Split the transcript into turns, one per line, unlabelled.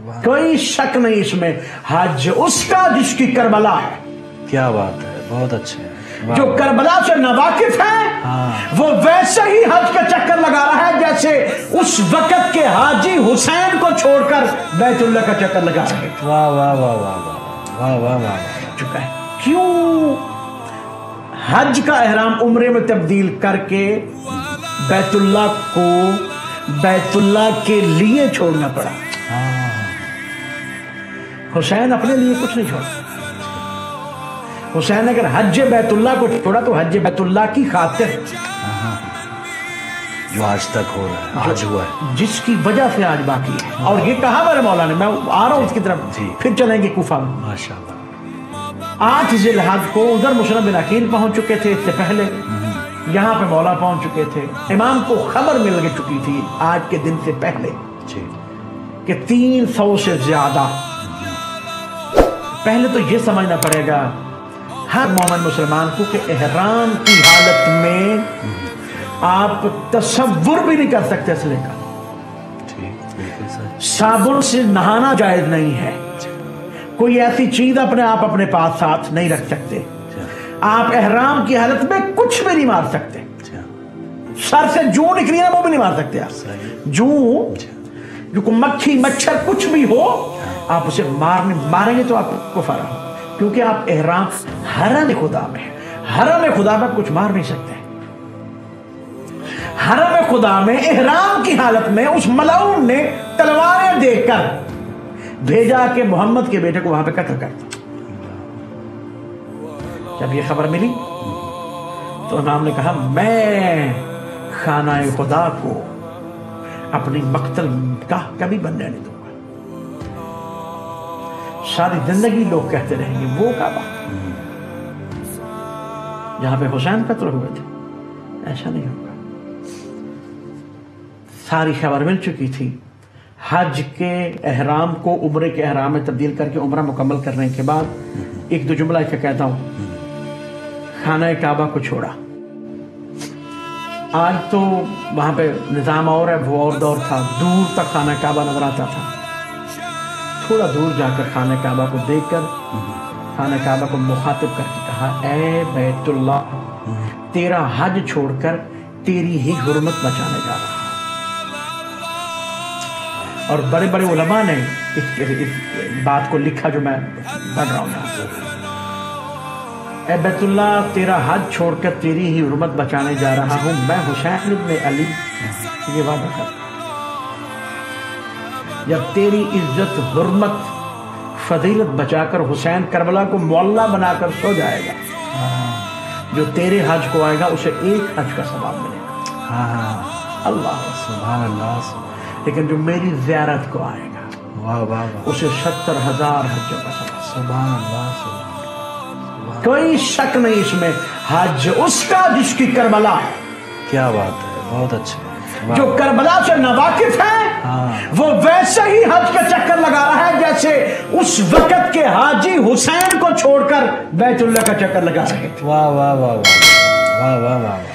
کوئی شک نہیں اس میں، حج اس کا جس کی کربلا ہے۔
کیا بات ہے، بہت اچھے ہیں۔
جو کربلا سے ناواقف ہے وہ ویسے ہی حج کا چکر لگا رہا ہے جیسے اس وقت کے حاجی حسین کو چھوڑ کر بیت اللہ کا چکر لگا رہے تھے۔
واہ واہ واہ واہ واہ واہ واہ
چکا ہے۔ کیوں حج کا احرام عمرے میں تبدیل کر کے بیت اللہ کو بیت اللہ کے لیے چھوڑنا پڑا؟ حسین اپنے لیے کچھ نہیں چھوڑا۔ حسین اگر حج بیت اللہ کو چھوڑا تو حج بیت اللہ کی خاطر
جو آج تک ہو رہا ہے، آج ہوا ہے،
جس کی وجہ سے آج باقی ہے۔ اور یہ کہا میرے مولا نے، میں آ رہا ہوں اس کی طرف، پھر چلیں گے کوفہ میں۔
ماشاءاللہ
8 ذی الحج کو ادھر مسلم بن عقیل پہنچ چکے تھے، اس سے پہلے یہاں پہ مولا پہنچ چکے تھے۔ امام کو خبر مل چکی تھی آج کے دن سے پہلے کہ 300 سے زیادہ۔ پہلے تو یہ سمجھنا پڑے گا ہر مومن مسلمان کو کہ احرام کی حالت میں آپ تصور بھی نہیں کر سکتے اسلحے کا۔ صابن سے نہانا جائز نہیں ہے، کوئی ایسی چیز اپنے پاس ساتھ نہیں رکھ سکتے۔ آپ احرام کی حالت میں کچھ بھی نہیں مار سکتے، سر سے جو نکلی ہے وہ بھی نہیں مار سکتے آپ۔ جو مکھی مچھر کچھ بھی ہو آپ اسے ماریں گے تو آپ کو فرق ہو، کیونکہ آپ احرام حرم خدا میں، حرم خدا میں کچھ مار نہیں سکتے۔ حرم خدا میں احرام کی حالت میں اس ملعون نے تلواریں دے کر بھیجا کہ محمد کے بیٹے کو وہاں پہ قتل کر دو۔ جب یہ خبر ملی تو امام نے کہا میں خانہ خدا کو اپنی مقتل گاہ کبھی بننے نہیں دوں گا۔ ساری زندگی لوگ کہتے رہیں گے وہ کعبہ جہاں پہ حسین قتل ہوئے تھے، ایسا نہیں ہوگا۔ ساری خبر مل چکی تھی۔ حج کے احرام کو عمرے کے احرام میں تبدیل کر کے عمرہ مکمل کرنے کے بعد ایک دو جملہ کیا کہتا ہوں، خانہ کعبہ کو چھوڑا۔ آج تو وہاں پہ نظام اور ہے، وہ اور دور تھا، دور تک خانہ کعبہ نظر آتا تھا۔ تھوڑا دور جا کر خانہ کعبہ کو دیکھ کر خانہ کعبہ کو مخاطب کر کے کہا اے بیت اللہ، تیرا حج چھوڑ کر تیری ہی حرمت بچانے جا رہا۔ اور بڑے بڑے علماء نے اس بات کو لکھا جو میں پڑھ رہا ہوں۔ اے بیت اللہ، تیرا حج چھوڑ کر تیری ہی حرمت بچانے جا رہا ہوں۔ میں حسین ابن علی یہ وعدہ کرتا ہوں، جب تیری عزت حرمت فضیلت بچا کر حسین کربلا کو معلّہ بنا کر سو جائے گا، جو تیرے حج کو آئے گا اسے ایک حج کا ثواب ملے گا۔ اللہ
سبحان اللہ۔
لیکن جو میری زیارت کو آئے گا اسے 70,000 حجوں کا ثواب۔
سبحان اللہ۔
کوئی شک نہیں اس میں، حج اس کا جس کی کربلا ہے۔
کیا بات ہے، بہت اچھے۔
جو کربلا سے ناواقف ہے وہ ویسے ہی حج کا چکر لگا رہا ہے جیسے اس وقت کے حاجی حسین کو چھوڑ کر بیت اللہ کا چکر لگا رہے تھے۔
واہ واہ واہ واہ واہ واہ واہ۔